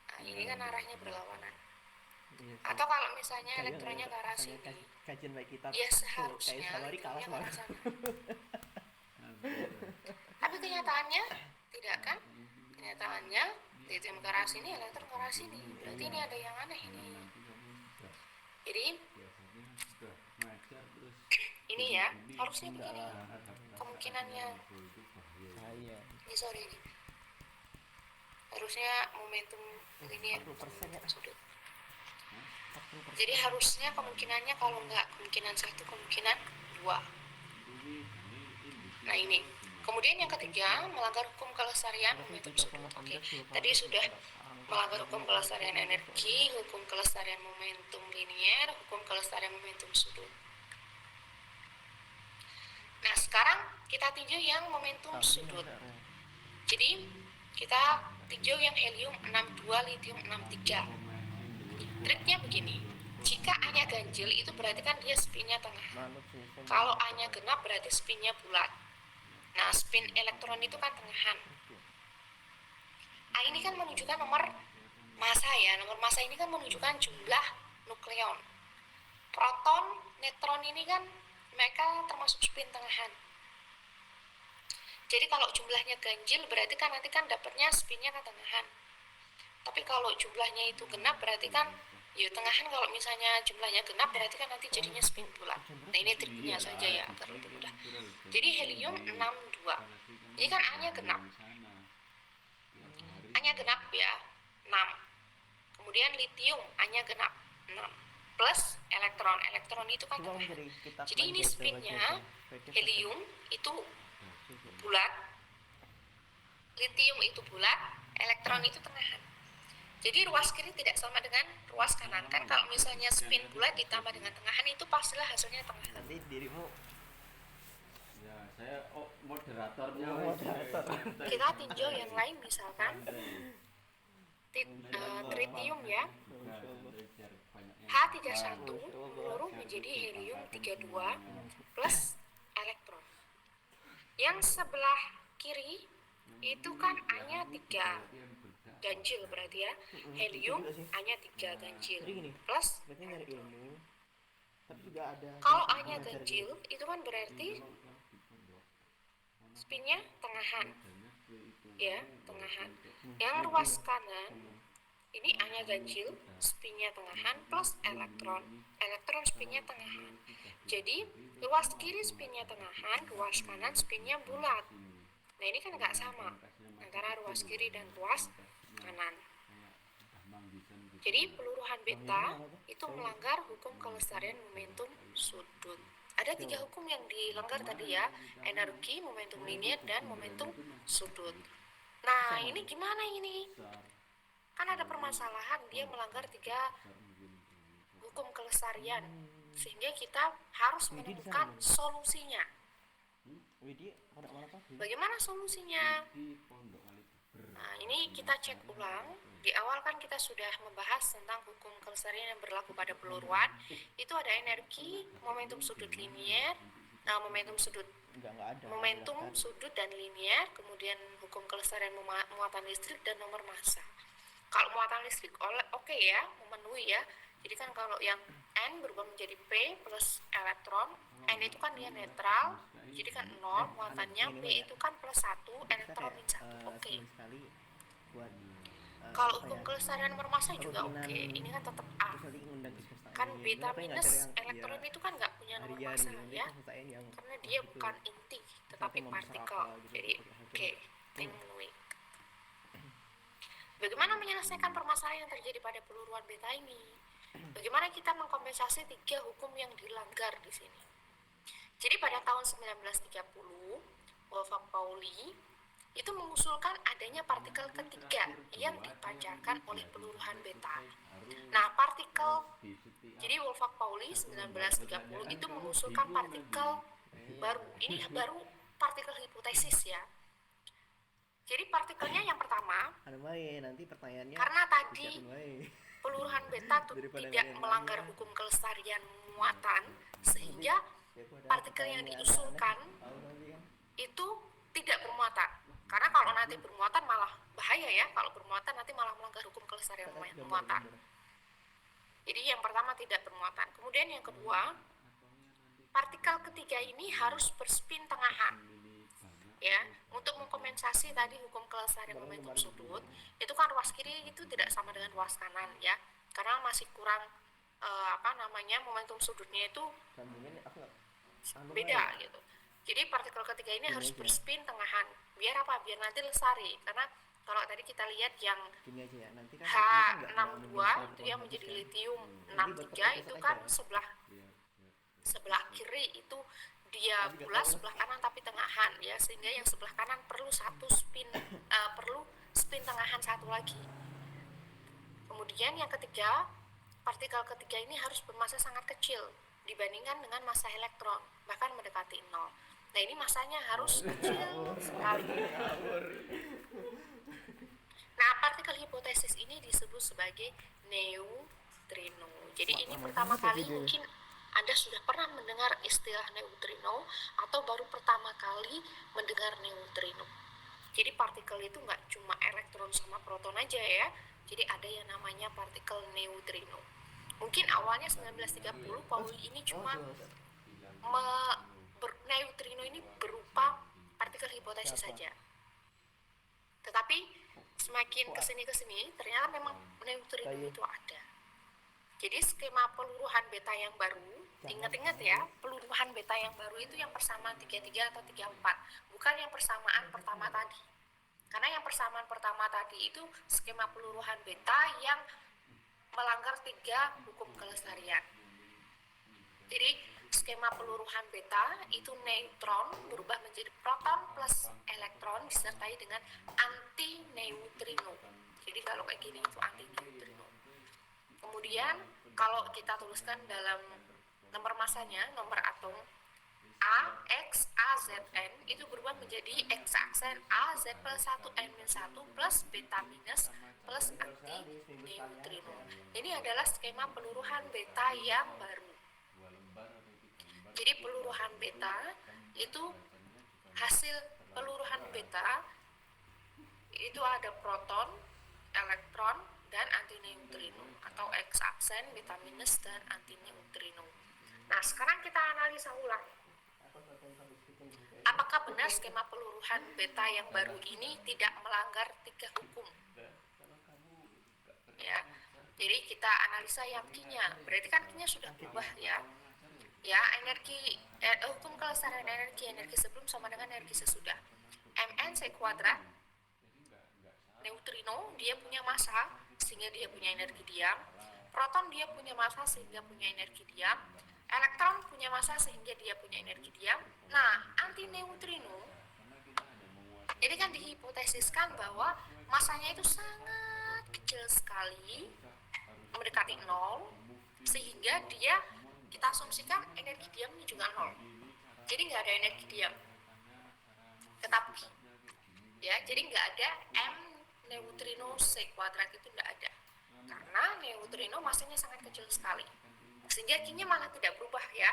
Nah, ini kan arahnya berlawanan. Atau kalau misalnya elektronnya ke arah sini, kajian baik kita ya seharusnya lithiumnya ke arah sana. Tapi kenyataannya tidak kan? Kenyataannya lithium ke arah sini, elektron ke arah sini. Berarti ini ada yang aneh ini. Jadi ini ya harusnya begini kemungkinannya. Sorry ini. Harusnya momentum linier sudut. Jadi harusnya kemungkinannya kalau enggak kemungkinan 1, kemungkinan 2. Nah ini. Kemudian yang ketiga, melanggar hukum kelestarian momentum sudut. Oke, tadi sudah melanggar hukum kelestarian energi, hukum kelestarian momentum linier, hukum kelestarian momentum sudut. Nah, sekarang kita tinjau yang momentum sudut. Jadi, kita tinjau yang helium 62, lithium 63. Triknya begini, jika A-nya ganjil itu berarti kan dia spinnya tengah. Kalau A-nya genap berarti spinnya bulat. Nah, spin elektron itu kan tengahan. A ini kan menunjukkan nomor massa ya. Nomor massa ini kan menunjukkan jumlah nukleon. Proton, neutron ini kan mereka termasuk spin tengahan. Jadi kalau jumlahnya ganjil berarti kan nanti kan dapatnya spinnya ke tengahan. Tapi kalau jumlahnya itu genap berarti kan ya tengahan. Kalau misalnya jumlahnya genap berarti kan nanti jadinya spin bulat. Nah ini triknya saja ya agar lebih mudah. Jadi helium 62. Ini kan A-nya genap. A-nya genap ya 6. Kemudian litium A-nya genap 6 plus elektron. Elektron itu kan Coba tengahan. mencari kitab Jadi ini Manchester, spinnya baca. helium itu bulat, litium itu bulat, elektron itu tengahan. Jadi ruas kiri tidak sama dengan ruas kanan. Kan kalau misalnya spin bulat ditambah dengan tengahan itu pastilah hasilnya tengahan. Nanti dirimu Ya, saya moderatornya. moderator. Kita tinjau yang lain misalkan tritium ya, H31 meluruh menjadi helium 32 plus elektron. Yang sebelah kiri itu kan A-nya 3 ganjil berarti ya. Helium A-nya 3 ganjil Jadi gini, plus berarti nyari ilmu. Tapi juga ada kalau A-nya ganjil itu kan berarti spinnya tengahan ya, tengahan. Yang ruas kanan ini A-nya ganjil, spinnya tengahan plus elektron. Elektron spinnya tengahan. Jadi ruas kiri spinnya tengahan, ruas kanan spinnya bulat. Nah ini kan nggak sama antara ruas kiri dan ruas kanan. Jadi peluruhan beta itu melanggar hukum kelestarian momentum sudut. Ada 3 hukum yang dilanggar tadi ya, energi, momentum linier, dan momentum sudut. Nah ini gimana ini? Kan ada permasalahan, dia melanggar 3 hukum kelestarian, sehingga kita harus menemukan solusinya. Widi pada mana tadi? Bagaimana solusinya? Nah, ini kita cek ulang. Di awal kan kita sudah membahas tentang hukum kelestarian yang berlaku pada peluruan. Itu ada energi, momentum sudut linier, momentum sudut Enggak ada. momentum sudut dan linier, kemudian hukum kelestarian muatan listrik dan nomor massa. Kalau muatan listrik oke ya, memenuhi ya. Jadi kan kalau yang N berubah menjadi P plus elektron, N itu kan dia netral, jadi kan 0, muatannya P itu kan plus 1, elektron min 1, oke. Sekali buat Kalau hukum kelestarian nomor massa juga oke, ini kan tetap A. Kan beta minus elektron itu kan nggak punya nomor massa ya, karena dia bukan inti, tetapi partikel. Jadi oke, ini memenuhi. Bagaimana menyelesaikan permasalahan yang terjadi pada peluruan beta ini? Bagaimana kita mengkompensasi 3 hukum yang dilanggar di sini? Jadi pada tahun 1930, Wolfgang Pauli itu mengusulkan adanya partikel ketiga yang dipancarkan oleh peluruhan beta. Nah, jadi Wolfgang Pauli 1930 itu mengusulkan partikel baru. Ini baru partikel hipotesis ya. Jadi partikelnya yang pertama, nanti pertanyaannya karena tadi peluruhan beta tidak melanggar hukum kelestarian muatan, sehingga partikel yang diusulkan itu tidak bermuatan. Karena kalau nanti bermuatan malah bahaya ya, kalau bermuatan nanti malah melanggar hukum kelestarian muatan. Jadi yang pertama tidak bermuatan. Kemudian yang kedua, partikel ketiga ini harus berspin tengahan. Ya, untuk mengkompensasi tadi hukum kelestarian momentum sudut, itu kan ruas kiri itu tidak sama dengan ruas kanan ya, karena masih kurang momentum sudutnya itu beda gitu. Jadi partikel ketiga ini harus berspin tengahan. Biar apa? Biar nanti lestari. Karena kalau tadi kita lihat yang H62 itu yang menjadi litium 63 itu kan sebelah kiri itu dia bulat, sebelah kanan tapi tengahan ya, sehingga yang sebelah kanan perlu spin tengahan satu lagi. Kemudian yang ketiga, partikel ketiga ini harus bermassa sangat kecil dibandingkan dengan massa elektron, bahkan mendekati 0. Nah ini massanya harus kecil sekali. Nah partikel hipotesis ini disebut sebagai neutrino. Jadi ini pertama kali mungkin Anda sudah pernah mendengar istilah neutrino atau baru pertama kali mendengar neutrino. Jadi partikel itu nggak cuma elektron sama proton aja ya, Jadi ada yang namanya partikel neutrino. Mungkin awalnya 1930 Pauli ini cuma neutrino ini berupa partikel hipotesis saja. Tetapi semakin kesini ternyata memang neutrino itu ada. Jadi skema peluruhan beta yang baru, ingat-ingat ya, peluruhan beta yang baru itu yang persamaan 33 atau 34, bukan yang persamaan pertama tadi. Karena yang persamaan pertama tadi itu skema peluruhan beta yang melanggar 3 hukum kelestarian. Jadi skema peluruhan beta itu neutron berubah menjadi proton plus elektron disertai dengan antineutrino. Jadi kalau kayak gini itu antineutrino. Kemudian kalau kita tuliskan dalam nomor masanya, nomor atom A, X, A, Z, N itu berubah menjadi X aksen A, Z plus 1, N minus 1 plus beta minus plus antineutrino. Ini adalah skema peluruhan beta yang baru. Jadi peluruhan beta itu hasil peluruhan beta itu ada proton, elektron, dan antineutrino atau X aksen, beta minus, dan antineutrino. Nah, sekarang kita analisa ulang. Apakah benar skema peluruhan beta yang baru ini tidak melanggar 3 hukum? Ya, jadi kita analisa yang Q-nya. Berarti kan Q-nya sudah berubah ya. Ya, hukum kelestarian energi sebelum sama dengan energi sesudah. Mn C kuadrat neutrino dia punya massa sehingga dia punya energi diam, proton dia punya massa sehingga punya energi diam, elektron punya massa sehingga dia punya energi diam. Nah, antineutrino ini kan dihipotesiskan bahwa massanya itu sangat kecil sekali, mendekati 0, sehingga dia kita asumsikan energi diamnya juga 0. Jadi nggak ada energi diam. Tetapi ya, jadi nggak ada M neutrino C kuadrat itu nggak ada. Karena neutrino massanya sangat kecil sekali. Sehingga Q-nya malah tidak berubah ya.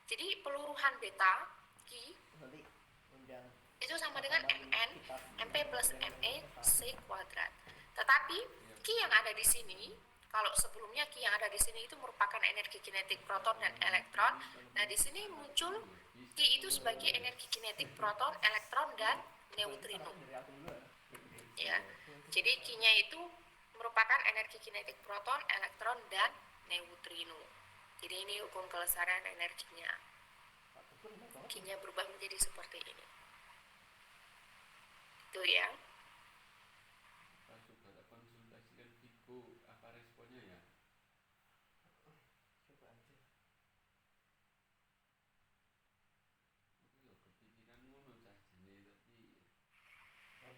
Jadi peluruhan beta Q itu sama dengan Mn Mp plus Me C kuadrat. Tetapi Q yang ada di sini, kalau sebelumnya Q yang ada di sini itu merupakan energi kinetik proton dan elektron. Nah, di sini muncul Q itu sebagai energi kinetik proton, elektron, dan neutrino. Ya, jadi Q-nya itu merupakan energi kinetik proton, elektron, dan neutrino. Jadi ini hukum kelestarian energinya. Q-nya berubah menjadi seperti ini. Itu ya. Saudara konsultasikan Vigo, apa responnya ya? Kepikiran ngono sajane tapi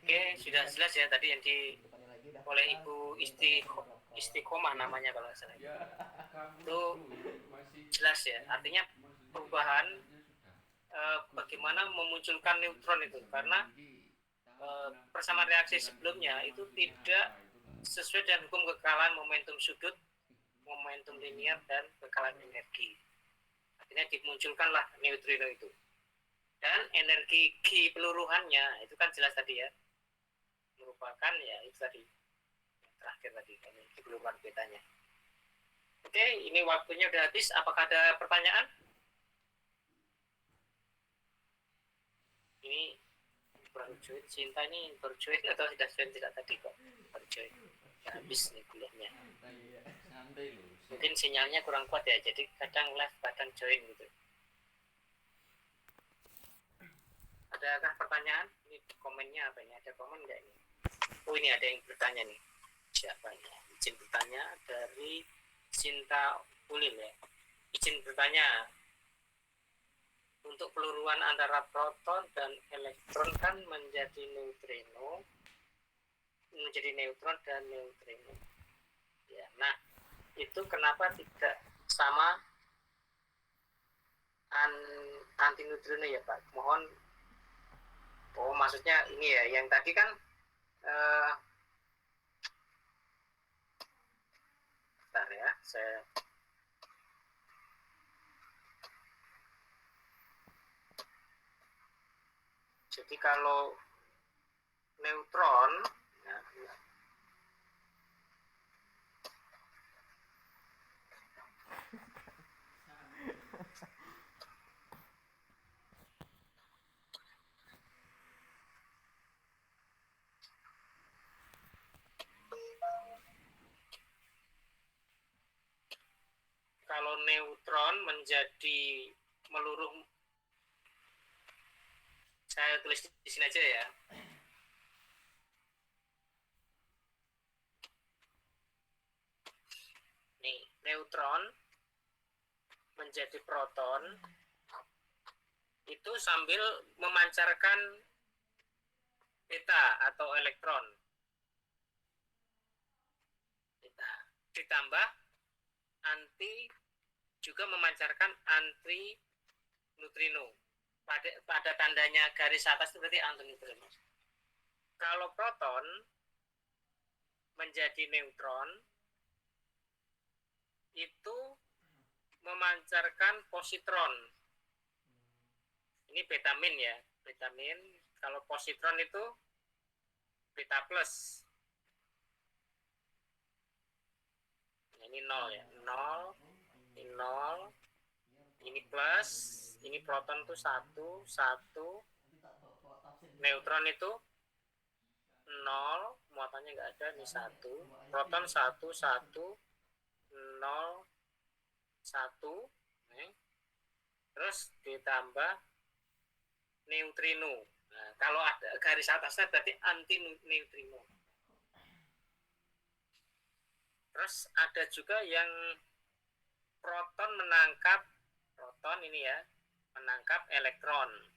Oke, sudah jelas ya tadi yang oleh Ibu Istiqomah namanya kalau nggak salah. ya Itu jelas ya, artinya perubahan bagaimana memunculkan neutron itu, karena persamaan reaksi sebelumnya itu tidak sesuai dengan hukum kekalahan momentum sudut, momentum linear, dan kekalahan energi. Akhirnya dimunculkanlah neutrino itu. Dan energi Q peluruhannya itu kan jelas tadi ya, merupakan ya itu tadi terakhir tadi energi peluruhan betanya. Oke, ini waktunya udah habis. Apakah ada pertanyaan? Ini baru join, Cinta ini baru join atau sudah join tidak tadi kok? Baru join. Ya, habis nih kuliahnya. santai loh. Mungkin sinyalnya kurang kuat ya, jadi kadang live kadang join gitu. Adakah pertanyaan? Ini komennya apa ini? Ada komen nggak ini? Oh, ini ada yang bertanya nih. Siapa ini? Izin bertanya dari Cinta Ulil ya. Izin bertanya, untuk peluruhan antara proton dan elektron kan menjadi neutron dan neutrino. Ya, nah itu kenapa tidak sama antineutrino ya Pak? Mohon. Oh, maksudnya ini ya, yang tadi kan bentar ya, saya jadi kalau neutron, kalau neutron menjadi meluruh, saya tulis di sini aja ya. Nih, neutron menjadi proton itu sambil memancarkan beta atau elektron. Beta. Ditambah anti juga memancarkan anti neutrino. Pada tandanya garis atas itu berarti anti neutrino. Kalau proton menjadi neutron itu memancarkan positron. Ini betamin ya, betamin. Kalau positron itu beta plus. Ini 0 ya, 0, ini 0, ini plus, ini proton itu 1, 1, neutron itu 0, muatannya nggak ada, ini 1, proton 1, 1, 0, 1, terus ditambah neutrino. Nah, kalau ada garis atasnya berarti anti neutrino. Terus ada juga yang proton menangkap, proton ini ya, menangkap elektron.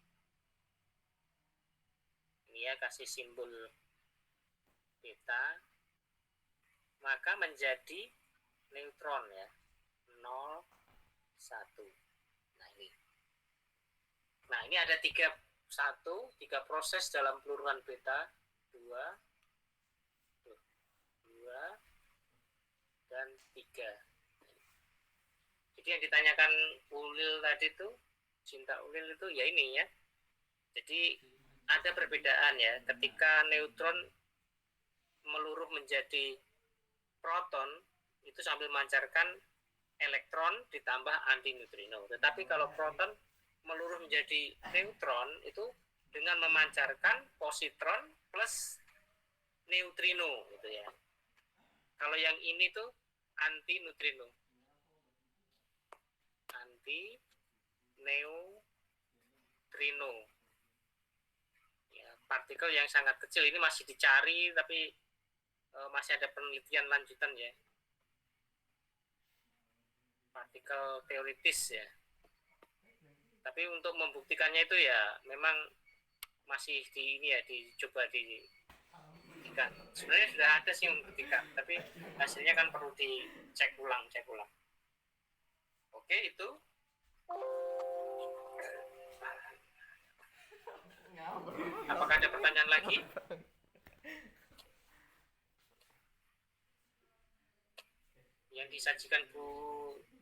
Ini ya, kasih simbol beta, maka menjadi neutron ya, 0, 1. Nah ini ada tiga proses dalam peluruhan beta, 2, dan 3. Jadi yang ditanyakan Ulil tadi itu, Cinta Ulil itu ya ini ya. Jadi ada perbedaan ya, ketika neutron meluruh menjadi proton itu sambil memancarkan elektron ditambah anti neutrino. Tetapi kalau proton meluruh menjadi neutron itu dengan memancarkan positron plus neutrino gitu ya. Kalau yang ini tuh anti neutrino. Anti neutrino. Ya, partikel yang sangat kecil ini masih dicari tapi masih ada penelitian lanjutan ya. Partikel teoritis ya. Tapi untuk membuktikannya itu ya memang masih dicoba dibuktikan. Sebenarnya sudah ada sih yang membuktikan, tapi hasilnya kan perlu dicek ulang. Oke, itu. Apakah ada pertanyaan lagi? Yang disajikan Bu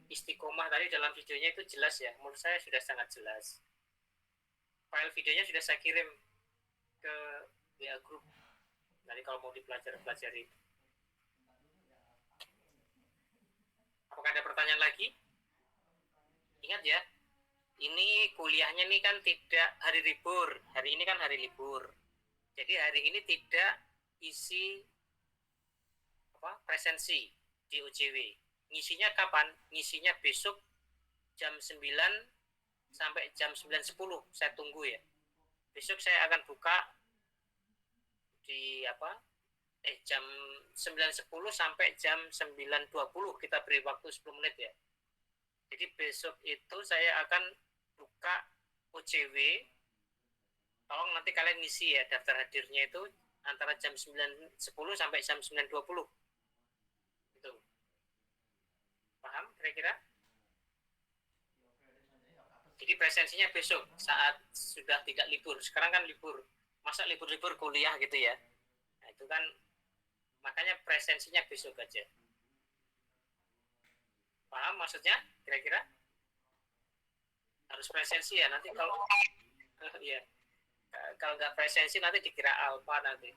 Istiqomah tadi dalam videonya itu jelas ya, menurut saya sudah sangat jelas. File videonya sudah saya kirim ke WA Group. Nanti kalau mau dipelajari. Apakah ada pertanyaan lagi? Ingat ya, ini kuliahnya nih kan tidak hari libur. Hari ini kan hari libur. Jadi hari ini tidak isi presensi di UJW. Ngisinya kapan? Ngisinya besok jam 9 sampai jam 9.10. Saya tunggu ya. Besok saya akan buka di jam 9.10 sampai jam 9.20. Kita beri waktu 10 menit ya. Jadi besok itu saya akan buka UJW. Tolong nanti kalian ngisi ya daftar hadirnya itu antara jam 9.10 sampai jam 9.20. Itu. Paham kira-kira? Jadi presensinya besok saat sudah tidak libur. Sekarang kan libur. Masa libur-libur kuliah gitu ya. Nah, itu kan makanya presensinya besok aja. Paham maksudnya? Kira-kira? Harus presensi ya. Nanti kalau ya, kalau nggak presensi nanti dikira alpha nanti.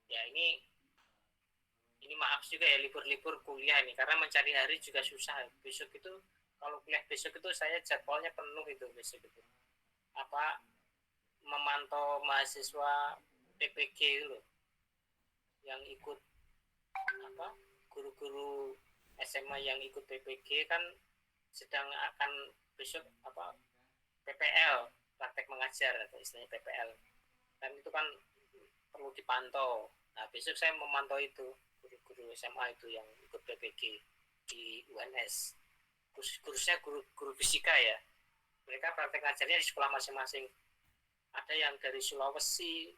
Ya ini maaf juga ya libur-libur kuliah ini karena mencari hari juga susah. Besok itu kalau kuliah besok itu saya jadwalnya penuh itu besok itu. Memantau mahasiswa PPG loh yang ikut guru-guru guru SMA yang ikut PPG kan sedang akan besok PPL, praktek mengajar atau istilahnya PPL, dan itu kan perlu dipantau. Nah besok saya memantau itu guru-guru SMA itu yang ikut PPG di UNS, khususnya guru fisika ya. Mereka praktek ngajarnya di sekolah masing-masing. Ada yang dari Sulawesi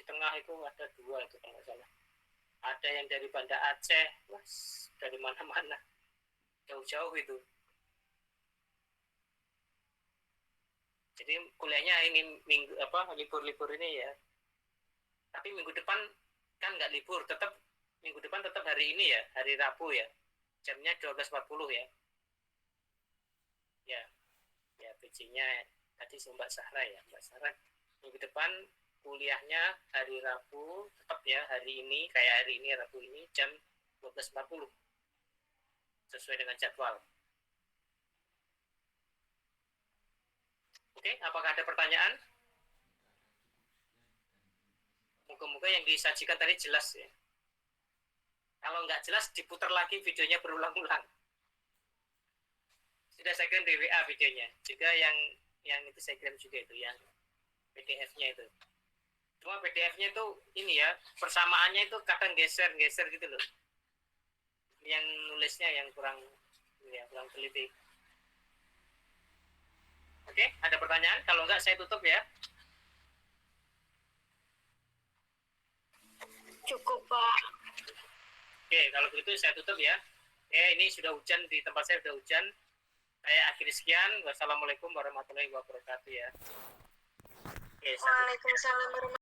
Tengah itu ada 2 itu kalau nggak salah. Ada yang dari Banda Aceh, dari mana-mana, jauh-jauh itu. Jadi kuliahnya ini libur-libur ini ya. Tapi minggu depan kan nggak libur, minggu depan tetap hari ini ya, hari Rabu ya. Jamnya 12.40 ya. Ya PC-nya tadi Mbak Sahra ya. Mbak Sahra minggu depan kuliahnya hari Rabu, tetap ya hari ini, kayak hari ini Rabu ini jam 12.40. Sesuai dengan jadwal. Oke, apakah ada pertanyaan? Moga-moga yang disajikan tadi jelas ya. Kalau nggak jelas diputar lagi videonya berulang-ulang. Sudah saya kirim di WA videonya. Juga yang itu saya kirim juga itu, yang PDF-nya itu. Cuma PDF-nya itu ini ya, persamaannya itu kadang geser-geser gitu loh. Yang nulisnya yang kurang teliti. Oke, ada pertanyaan? Kalau enggak saya tutup ya. Cukup, Pak. Oke, kalau begitu saya tutup ya. Ini sudah hujan, di tempat saya sudah hujan. Saya akhiri sekian. Wassalamualaikum warahmatullahi wabarakatuh ya. Oke, Waalaikumsalam warahmatullahi wabarakatuh.